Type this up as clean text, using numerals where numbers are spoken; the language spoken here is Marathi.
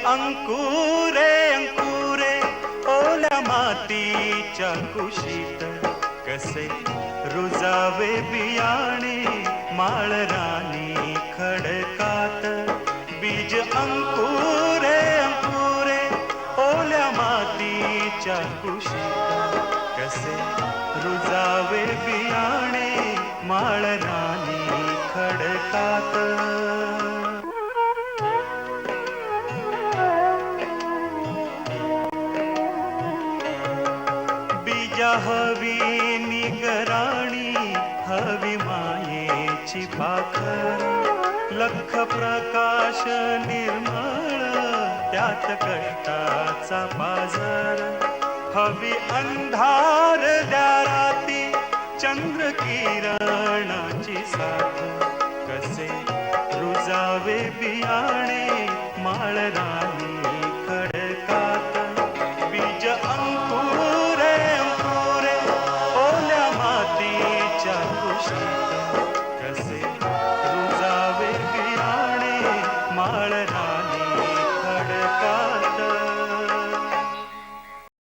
अंकुरे अंकुरे ओल्या मातीच्या कुशीत, कसे रुजावे बियाणे माळरानी खडकात. बीज अंकुरे अंकुरे ओल्या मातीच्या कुशीत, कसे रुजावे बियाणे माळरानी खडकात. बीजा हवी निगराणी, हवी मायेची पाखर, लख प्रकाश निर्मळ त्यात कष्टाचा पाझर. हवी अंधार द्या राती, चंद्र किरणाची साथ,